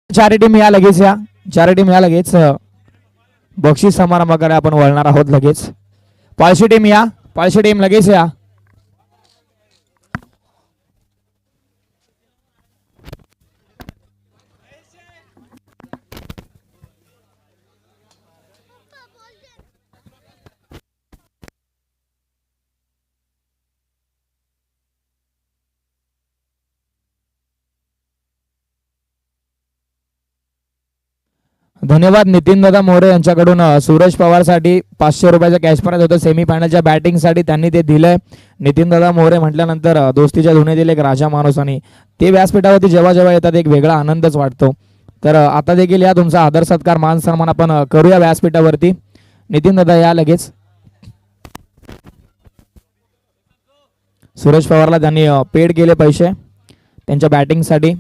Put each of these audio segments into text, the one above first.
चारही टीम या लगेच या. चारही टीम या लगेच. बक्षीस समारंभाकडे आपण वळणार आहोत लगेच. पळशी टीम या. पळशी टीम लगेच या. धन्यवाद नितीन दादा मोरे यांच्याकडून सूरज पवार साठी 500 रुपयाचा कॅश प्राइज होतं सेमीफायनलच्या बॅटिंगसाठी त्यांनी ते दिलंय. नितीन दादा मोरे म्हटल्यानंतर दोस्तीच्या धुने दिले एक राजा माणूस आणि ते व्यासपीठावरती जेव्हा जेव्हा येतात एक वेगळा आनंदच वाटतो. तर आता देखील या तुमचा आदर सत्कार मान सन्मान आपण करूया व्यासपीठावरती. नितीन दादा या लगेच. सूरज पवारला त्यांनी पेड केले पैसे त्यांच्या बॅटिंगसाठी.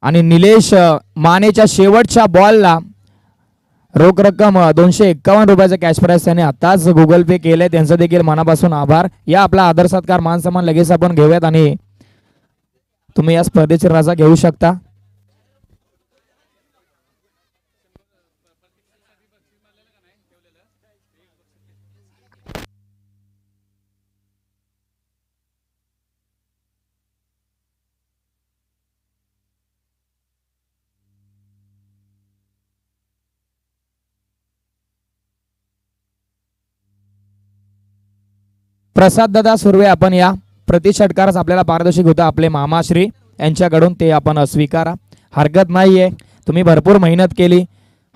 आणि निलेश मानेच्या शेवटच्या बॉलला रोख रक्कम 251 रुपयाचा कॅश प्राइज त्याने आताच गुगल पे केले. त्यांचं देखील मनापासून आभार. या आपला आदर सत्कार मान सन्मान लगेच आपण घेऊयात आणि तुम्ही या स्पर्धेची रजा घेऊ शकता. प्रसाद दादा सुर्वे आपण या. प्रति षटकारच आपल्याला पारदर्शक होतं आपले मामाश्री यांच्याकडून ते आपण स्वीकारा. हरकत नाहीये. तुम्ही भरपूर मेहनत केली.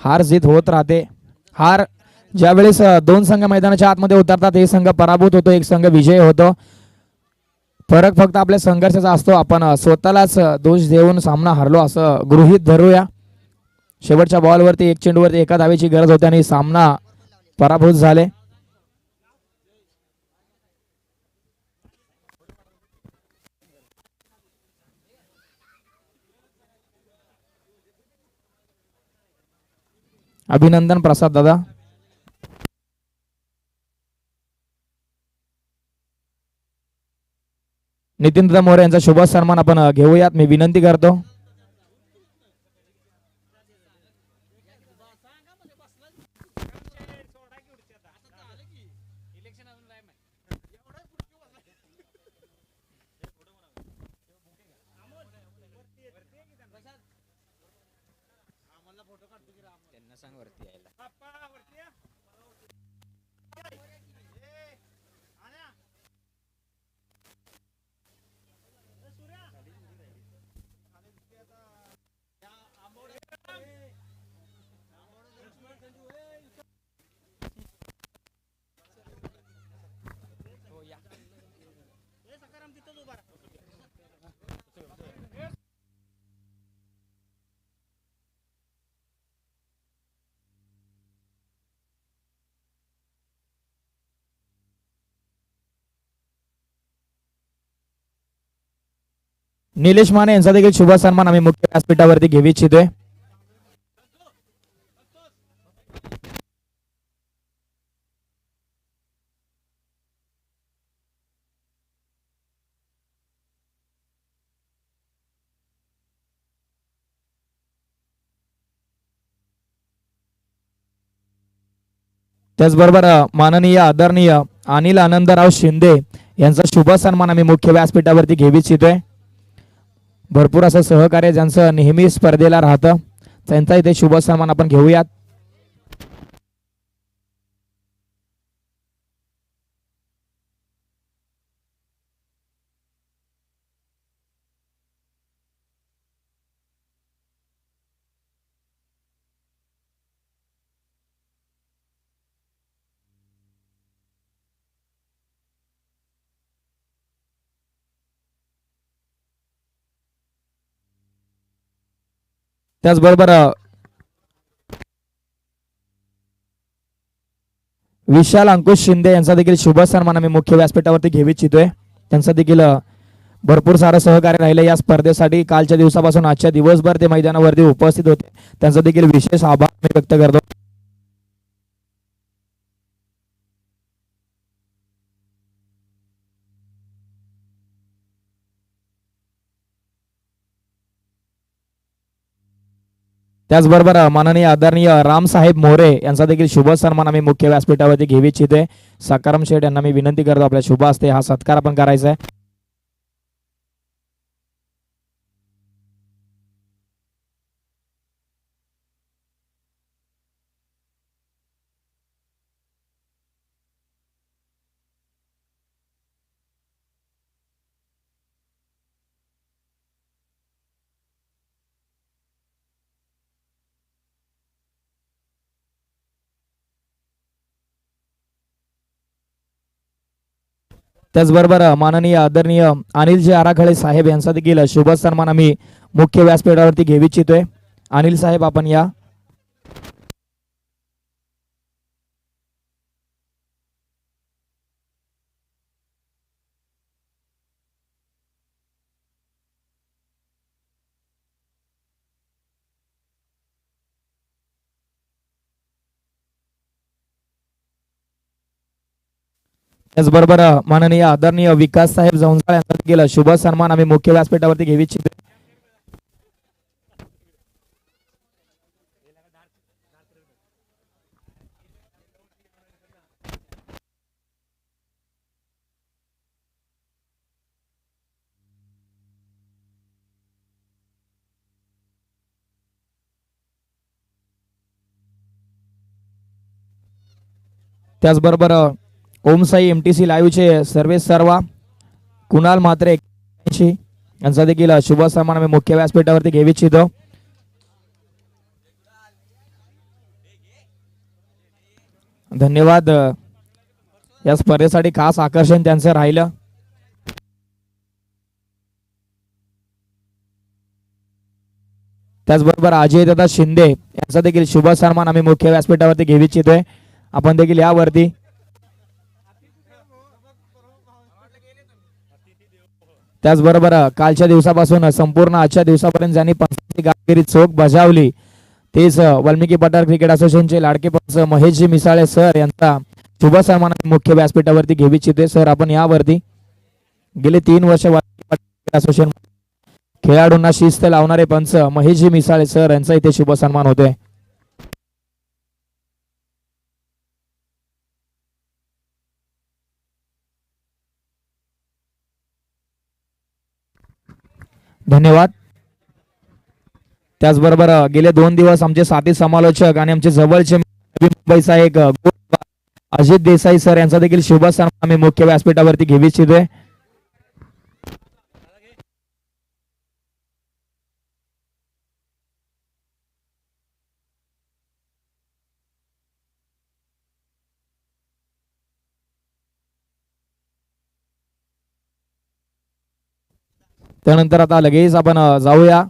हार जीत होत राहते. हार ज्यावेळेस दोन संघ मैदानाच्या आतमध्ये उतरतात एक संघ पराभूत होतो एक संघ विजय होतो. फरक फक्त आपल्या संघर्षाचा असतो. आपण स्वतःलाच दोष देऊन सामना हरलो असं गृहीत धरूया. शेवटच्या बॉलवरती एक चेंडूवरती एका धावेची गरज होती आणि सामना पराभूत झाले. अभिनंदन प्रसाद दादा. नितीन दादा मोरे यांचा शुभ सन्मान आपण घेऊयात मी विनंती करतो. निलेश माने यांचा देखील शुभ सन्मान आम्ही मुख्य व्यासपीठावरती घेऊ इच्छितोय. त्याचबरोबर माननीय आदरणीय अनिल आनंदराव शिंदे यांचा शुभ सन्मान आम्ही मुख्य व्यासपीठावरती घेऊ इच्छितोय. भरपूर असं सहकार्य ज्यांचं नेहमी स्पर्धेला राहतं त्यांचा इथे शुभ सन्मान आपण घेऊयात. त्याचबरोबर विशाल अंकुश शिंदे यांचा देखील शुभ सन्मान आम्ही मुख्य व्यासपीठावरती घेऊ इच्छितोय. त्यांचा देखील भरपूर सारं सहकार्य राहिलं या स्पर्धेसाठी. कालच्या दिवसापासून आजच्या दिवसभर ते मैदानावरती उपस्थित होते. त्यांचा देखील विशेष आभार मी व्यक्त करतो. त्याचबरोबर माननीय आदरणीय रामसाहेब मोरे यांचा देखील शुभ सन्मान आम्ही मुख्य व्यासपीठावरती घेऊ इच्छितोय. सकाराम शेठ यांना मी विनंती करतो आपल्या शुभ हस्ते हा सत्कार आपण करायचा आहे. त्याचबरोबर माननीय आदरणीय अनिलजी आराखळे साहेब यांचा देखील शुभ सन्मान आम्ही मुख्य व्यासपीठावरती घेऊ इच्छितोय. अनिल साहेब आपण या. त्याचबरोबर माननीय आदरणीय विकास साहेब जवंजाळ यांचा देखील शुभ सन्मान आम्ही मुख्य व्यासपीठावरती घेऊ इच्छितो. त्याचबरोबर ओम साई MTC लाईव्हचे सर्वा कुणाल म्हात्रे यांचा देखील शुभ सन्मान आम्ही मुख्य व्यासपीठावरती घेऊ इच्छितो. धन्यवाद. या स्पर्धेसाठी खास आकर्षण त्यांचं राहिलं. त्याचबरोबर अजय दादा शिंदे यांचा देखील शुभ सन्मान आम्ही मुख्य व्यासपीठावरती घेऊ इच्छितोय. आपण देखील यावरती. त्याचबरोबर कालच्या दिवसापासून संपूर्ण आजच्या दिवसापर्यंत ज्यांनी पंचांची कामगिरी चोख बजावली तेच वाल्मिकी पठार क्रिकेट असोसिएशनचे लाडके पंच महेशजी मिसाळे सर यांचा शुभ सन्मान मुख्य व्यासपीठावरती घेऊ इच्छिते. सर आपण यावरती. गेले 3 वर्ष वाल्मिकी पठार क्रिकेट असोसिएशन खेळाडूंना शिस्त लावणारे पंच महेशजी मिसाळे सर यांचा इथे शुभ सन्मान होतोय. धन्यवाद. त्याचबरोबर गेले 2 दिवस आमचे साथी समालोचक आणि आमचे जवळचे मुंबईचा एक अजित देसाई सर यांचा देखील शुभ सन्मान आम्ही मुख्य व्यासपीठावरती घेऊ इच्छितोय. त्यानंतर आता लगेच आपण जाऊया.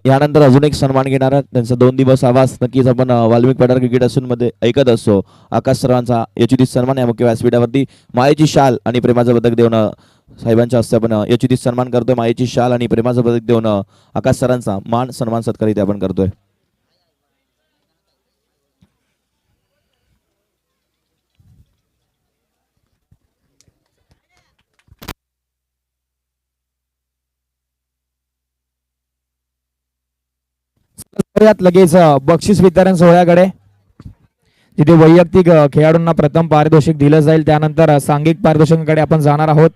यानंतर अजून एक सन्मान घेणार त्यांचा 2 दिवस आवाज नक्कीच आपण वाल्मिक पठार क्रिकेट असून मध्ये ऐकत असतो. आकाश सर्वांचा यचुदित सन्मान या मुख्य व्यासपीठावरती मायेची शाल आणि प्रेमाचं पदक देऊन साहेबांच्या हस्ते आपण यचुदित सन्मान करतोय. मायेची शाल आणि प्रेमाचं पदक देऊन आकाश सरांचा मान सन्मान सत्कार इथे आपण करतोय. लगेच बक्षीस वितरण सोहळ्याकडे, जिथे वैयक्तिक खेळाडूंना प्रथम पारितोषिक दिलं जाईल. त्यानंतर सांघिक पारितोषिकाकडे आपण जाणार आहोत.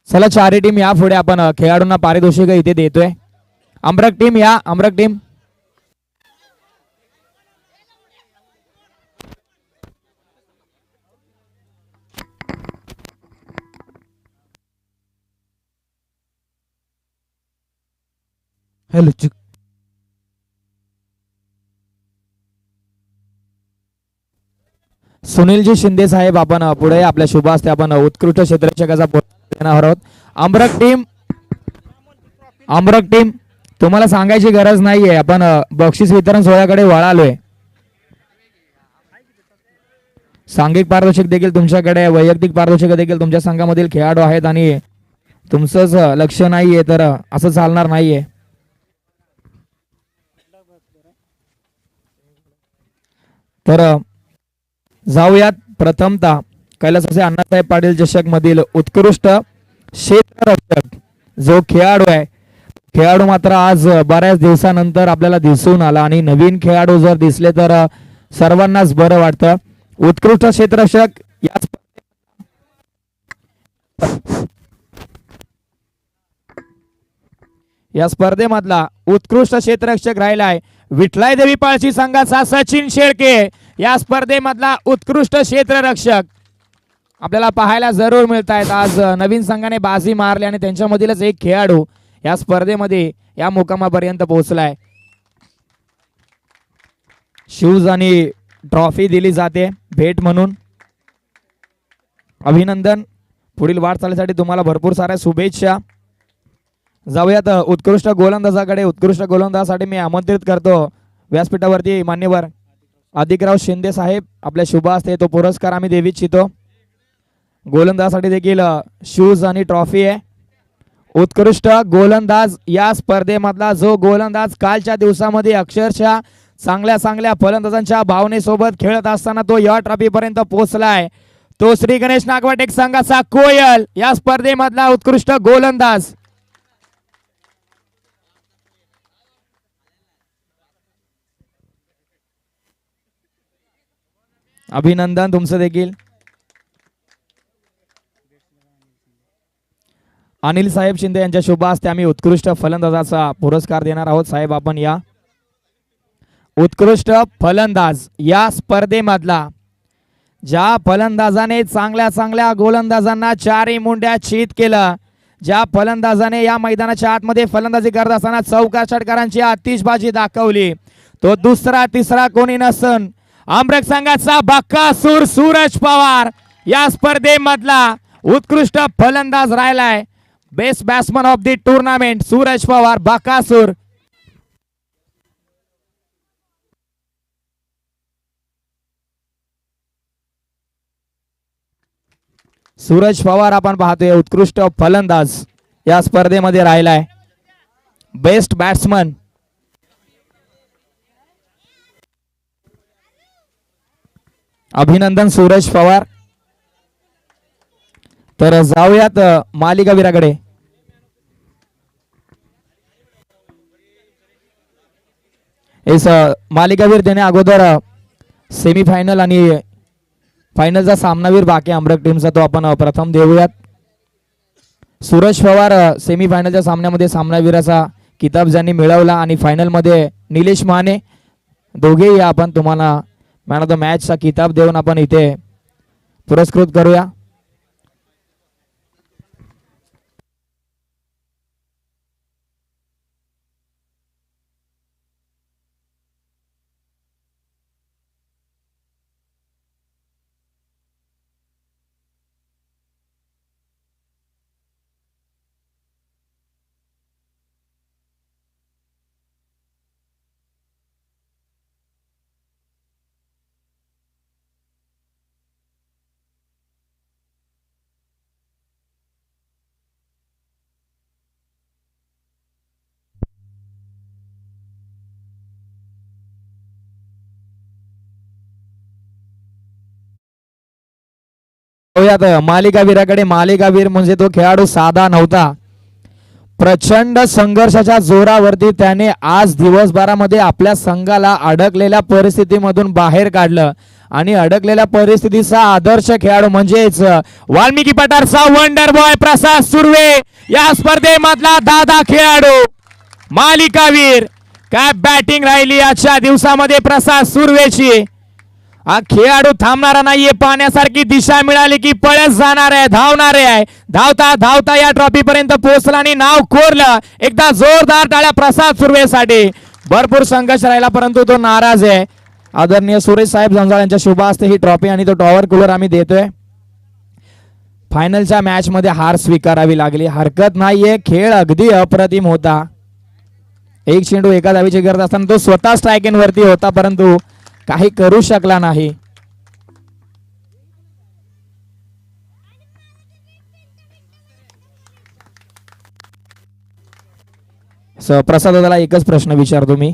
चला चारही टीम या पुढे आपण खेळाडूंना पारितोषिक इथे देतोय. अमरक टीम या. अमरक टीम हॅलो. सुनीलजी शिंदे साहेब आपण पुढे आपल्या शुभ हस्ते आपण उत्कृष्ट क्षेत्ररक्षकाचा देणार आहोत. अमरक टीम तुम्हाला सांगायची गरज नाहीये, आपण बक्षीस वितरण सोहळ्याकडे वळालोय. सांघिक पारितोषिक देखील तुमच्याकडे, वैयक्तिक पारितोषिक देखील तुमच्या संघामधील खेळाडू आहेत आणि तुमचंच लक्ष नाहीये तर असं चालणार नाहीये. तर जाऊयात प्रथमतः कैलासाचे अण्णासाहेब पाटील चषक मधील उत्कृष्ट क्षेत्ररक्षक जो खेळाडू आहे, खेळाडू मात्र आज बऱ्याच दिवसानंतर आपल्याला दिसून आला आणि नवीन खेळाडू जर दिसले तर सर्वांनाच बरं वाटतं. उत्कृष्ट क्षेत्ररक्षक या स्पर्धेमधला उत्कृष्ट क्षेत्ररक्षक राहिलाय विठलाय देवी पाळशी संघाचा सचिन शेळके. या स्पर्धेमधला उत्कृष्ट क्षेत्ररक्षक आपल्याला पाहायला जरूर मिळत आहेत. आज नवीन संघाने बाजी मारली आणि त्यांच्यामधीलच एक खेळाडू या स्पर्धेमध्ये या मुकामापर्यंत पोहोचलाय. शूज आणि ट्रॉफी दिली जाते भेट म्हणून. अभिनंदन. पुढील वाटचालीसाठी तुम्हाला भरपूर साऱ्या शुभेच्छा. जाऊयात उत्कृष्ट गोलंदाजाकडे. उत्कृष्ट गोलंदाजासाठी मी आमंत्रित करतो व्यासपीठावरती मान्यवर अधिकराव शिंदे साहेब. आपल्या शुभ हस्ते तो पुरस्कार आम्ही देऊ इच्छितो. गोलंदाजासाठी देखील शूज आणि ट्रॉफी आहे. उत्कृष्ट गोलंदाज या स्पर्धेमधला जो गोलंदाज कालच्या दिवसामध्ये अक्षरशः चांगल्या फलंदाजांच्या भावनेसोबत खेळत असताना तो या ट्रॉफी पर्यंत पोहोचलाय तो श्री गणेश नागवाटेक संघाचा कोयल. या स्पर्धेमधला उत्कृष्ट गोलंदाज. अभिनंदन तुमचं देखील. अनिल साहेब शिंदे यांच्या शुभ हस्ते आम्ही उत्कृष्ट फलंदाजाचा पुरस्कार देणार आहोत. साहेब आपण या. उत्कृष्ट फलंदाज या स्पर्धेमधला ज्या फलंदाजाने चांगल्या गोलंदाजांना चारही मुंड्या चित केलं, ज्या फलंदाजाने या मैदानाच्या आतमध्ये फलंदाजी करत असताना चौकार षटकारांची आतिषबाजी दाखवली, तो दुसरा तिसरा कोणी नसन आमरक संघाचा बक्कासूर सूरज पवार. या स्पर्धेमधला उत्कृष्ट फलंदाज राहिलाय. Best batsman of the tournament Suraj Pawar Bakasur. Suraj Pawar आपण पाहतोय उत्कृष्ट फलंदाज या स्पर्धेमध्ये राहिलाय. Best batsman. अभिनंदन सूरज पवार. तर जाऊयात मालिकावीराकडे. इस मालिकावीर देणे अगोदर सेमीफायनल आणि फायनलचा सामनावीर बाकी अमरक टीमचा तो आपण प्रथम देऊयात. सूरज पवार सेमीफायनलच्या सामन्यामध्ये सामनावीराचा किताब ज्यांनी मिळवला आणि फायनलमध्ये निलेश माने दोघेही आपण तुम्हाला मॅन ऑफ द मॅचचा किताब देऊन आपण इथे पुरस्कृत करूया. मालिकावीराकडे. मालिकावीर म्हणजे तो खेळाडू साधा नव्हता. प्रचंड संघर्षाच्या जोरावरती त्याने आज दिवसभरामध्ये आपल्या संघाला अडकलेल्या परिस्थितीमधून बाहेर काढलं आणि अडकलेल्या परिस्थितीचा आदर्श खेळाडू म्हणजेच वाल्मिकी पठारचा वंडर बॉय प्रसाद सुर्वे. या स्पर्धेमधला दादा खेळाडू मालिकावीर. काय बॅटिंग राहिली आजच्या दिवसामध्ये प्रसाद सुर्वेची. हा खेळाडू थांबणारा नाहीये. पाण्यासारखी दिशा मिळाली की पळत जाणार आहे, धावणार आहे. धावता धावता या ट्रॉफी पर्यंत पोहोचला आणि नाव कोरलं. एकदा जोरदार टाळ्या प्रसाद सुर्वेसाठी. भरपूर संघर्ष राहिला परंतु तो नाराज आहे. आदरणीय सुरेश साहेब जंजाळ यांच्या शुभ हस्ते ही ट्रॉफी आणि तो टॉवर कूलर आम्ही देतोय. फायनलच्या मॅच मध्ये हार स्वीकारावी लागली, हरकत नाहीये. खेळ अगदी अप्रतिम होता. एक चेंडू एका धावेची गरज असताना तो स्वतः स्ट्रायकिंग वरती होता परंतु काही करू शकला नाही. प्रसाद दादाला एकच प्रश्न विचारतो मी.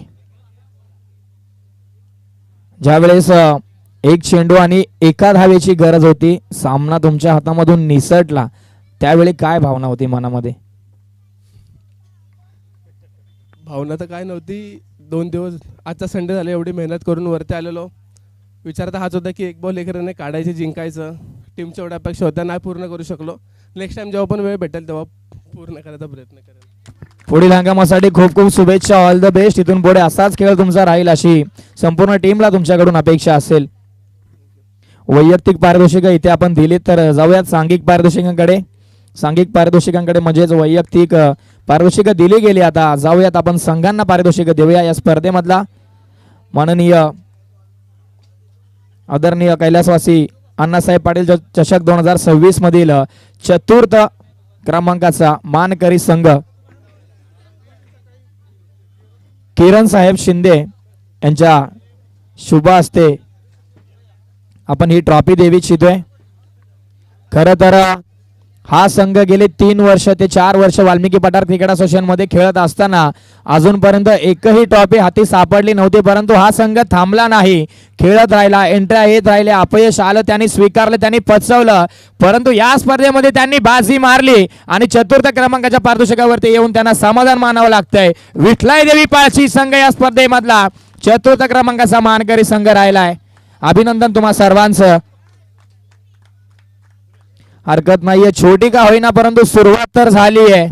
ज्यावेळेस एक चेंडू आणि एका धावेची गरज होती, सामना तुमच्या हातामधून निसटला, त्यावेळी काय भावना होती मनामध्ये? भावना तर काय नव्हती. 2 दिवस आजचा संडे झाला, एवढी मेहनत करून वरती आलेलो. विचार तर हाच होता की 1 बॉल 1 रनने काढायचे, जिंकायचं. टीमच्या एवढ्या अपेक्षा होत्या, नाही पूर्ण करू शकलो. नेक्स्ट टाइम जेव्हा पण वेळ भेटेल तेव्हा पूर्ण करायचा प्रयत्न करेल. पुढील हंगामासाठी खूप खूप शुभेच्छा. All the best. इथून पुढे असाच खेळ तुमचा राहील अशी संपूर्ण टीमला तुमच्याकडून अपेक्षा असेल. वैयक्तिक पारितोषिकं इथे आपण दिलीत, तर जाऊयात सांघिक पारितोषिकांकडे. सांघिक पारितोषिकांकडे म्हणजेच वैयक्तिक पारितोषिकं दिली गेली. आता जाऊयात आपण संघांना पारितोषिकं देऊया. या स्पर्धेमधला माननीय आदरणीय कैलासवासी अण्णासाहेब पाटील चषक 2026 मधील चतुर्थ क्रमांकाचा मानकरी संघ किरण साहेब शिंदे यांच्या शुभ हस्ते आपण ही ट्रॉफी देवी इच्छितोय. खरं तर हा संघ गेले 3 वर्ष ते 4 वर्ष वाल्मिकी पठार क्रिकेट असोसिएशन मध्ये खेळत असताना अजूनपर्यंत एकही ट्रॉफी हाती सापडली नव्हती. परंतु हा संघ थांबला नाही, खेळत राहिला, एंट्र्या येत राहिले. अपयश आलं, त्यांनी स्वीकारलं, त्यांनी पचवलं. परंतु या स्पर्धेमध्ये त्यांनी बाजी मारली आणि चतुर्थ क्रमांकाच्या पारितोषिकावरती येऊन त्यांना समाधान मानावं लागतंय. विठलाई देवी पाळशी संघ या स्पर्धेमधला चतुर्थ क्रमांकाचा मानकरी संघ राहिलाय. अभिनंदन तुम्हा सर्वांचं. हरकत नाहीये, छोटी का होईना परंतु सुरुवात तर झाली आहे.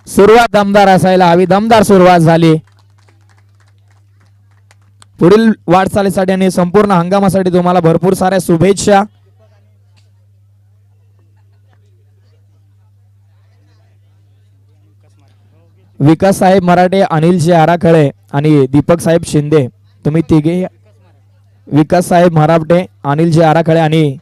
सुरुवात दमदार असायला हवी, दमदार सुरुवात झाली. पुढील वाटचालीसाठी आणि संपूर्ण हंगामासाठी तुम्हाला भरपूर साऱ्या शुभेच्छा. विकास साहेब मराठे, अनिलजी आराखळे आणि दीपक साहेब शिंदे, तुम्ही तिघे. विकास साहेब मराठे, अनिलजी आराखळे आणि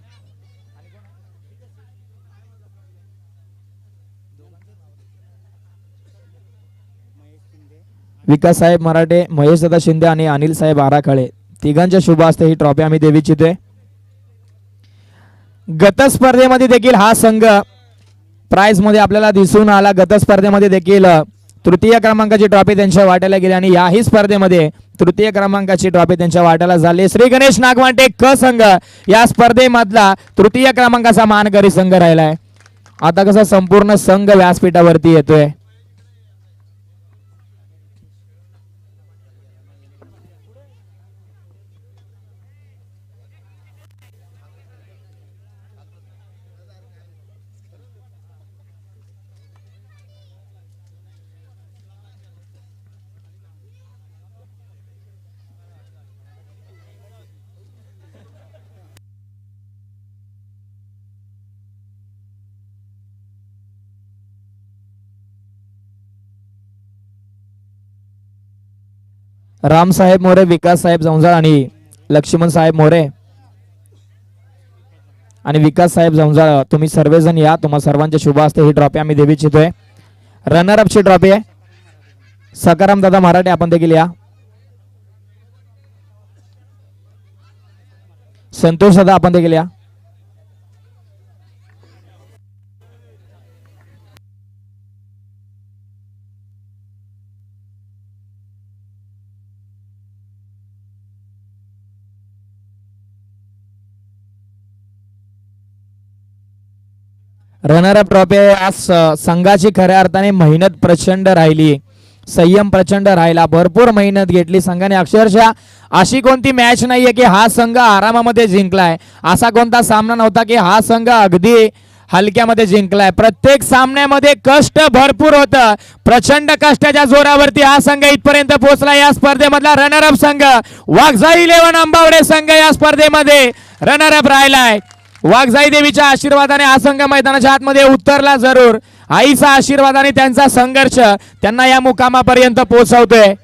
विकास साहेब मराठे, महेश दादा शिंदे आणि अनिल साहेब आराखळे, तिघांच्या शुभ हस्ते ही ट्रॉफी आम्ही देवी इच्छितोय. गत स्पर्धेमध्ये देखील हा संघ प्राइज मध्ये आपल्याला दिसून आला. गत स्पर्धेमध्ये देखील तृतीय क्रमांकाची ट्रॉफी त्यांच्या वाट्याला गेली आणि याही स्पर्धेमध्ये तृतीय क्रमांकाची ट्रॉफी त्यांच्या वाट्याला झाली. श्री गणेश नागवांटे क संघ या स्पर्धेमधला तृतीय क्रमांकाचा मानकरी संघ राहिलाय. आता कसा संपूर्ण संघ व्यासपीठावरती येतोय. रामसाहेब मोरे, विकास साहेब जंजाळ आणि लक्ष्मण साहेब मोरे आणि विकास साहेब जंजाळ, तुम्ही सर्वजण या. तुम्हा सर्वांच्या शुभ हस्ते ही ट्रॉफी आम्ही देवी इच्छितोय. रनर अपची ट्रॉफी आहे. सकाराम दादा मराठे, आपण देखील या. संतोष दादा, आपण देखील या. रनर अप ट्रॉफी आज संघाची खऱ्या अर्थाने मेहनत प्रचंड राहिली, संयम प्रचंड राहिला, भरपूर मेहनत घेतली संघाने. अक्षरशः अशी कोणती मॅच नाहीये की हा संघ आरामामध्ये जिंकलाय. असा कोणता सामना नव्हता की हा संघ अगदी हलक्यामध्ये जिंकलाय. प्रत्येक सामन्यामध्ये कष्ट भरपूर होतं. प्रचंड कष्टाच्या जोरावरती हा संघ इथपर्यंत पोहोचला. या स्पर्धेमधला रनर अप संघ वाघजाई 11 आंबावडे संघ या स्पर्धेमध्ये रनर अप राहिलाय. वाघजाई देवीच्या आशीर्वादाने हा संघ मैदानाच्या आतमध्ये उतरला जरूर. आईचा आशीर्वादाने त्यांचा संघर्ष त्यांना या मुकामापर्यंत पोहोचवतोय.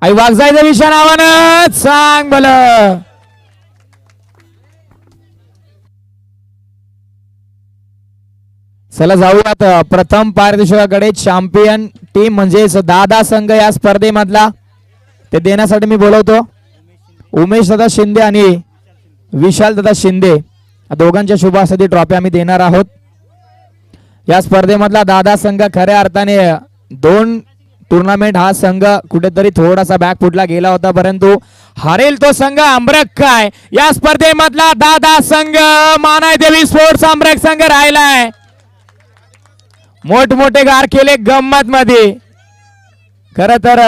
आई वागजायचं विषय नावानं सांग बल. चला जाऊयात प्रथम पारितोषिकाकडे. चॅम्पियन टीम म्हणजेच दादा संघ या स्पर्धेमधला ते देण्यासाठी मी बोलवतो उमेश दादा शिंदे आणि विशाल दादा शिंदे या दोघांच्या शुभ हस्ते ट्रॉफी आम्ही देणार आहोत. या स्पर्धेमधला दादा संघ खऱ्या अर्थाने 2 टुर्नामेंट हा संघ कुठेतरी थोडासा बॅक फुटला गेला होता, परंतु हारेल तो संघ अमरक काय या स्पर्धेमधला दादा संघ मानाय देवी स्पोर्ट्स अमरक संघ राहिलाय. मोठमोठे गार केले गंमत मध्ये. खर तर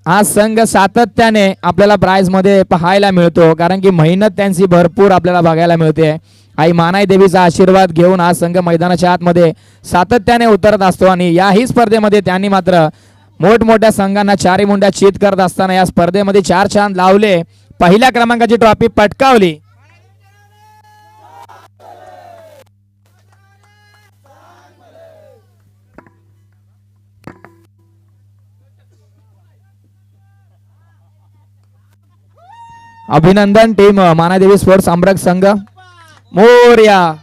हा संघ सातत्याने आपल्याला प्राइज मध्ये पाहायला मिळतो, कारण की मेहनत त्यांची भरपूर आपल्याला बघायला मिळते. आई मानाई देवीचा आशीर्वाद घेऊन हा संघ मैदानाच्या आतमध्ये सातत्याने उतरत असतो आणि याही स्पर्धेमध्ये त्यांनी मात्र मोठमोठ्या संघांना चारी मुंड्या चित करत असताना या स्पर्धेमध्ये 4 चांद लावले. पहिल्या क्रमांकाची ट्रॉफी पटकावली. अभिनंदन टीम मानादेवी स्पोर्ट्स अमरक संघ मोर्या.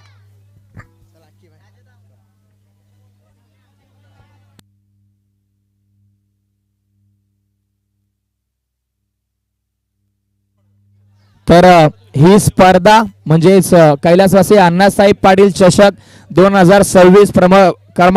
तर ही स्पर्धा म्हणजेच कैलासवासी अण्णासाहेब पाटील चषक 2026 क्रमांक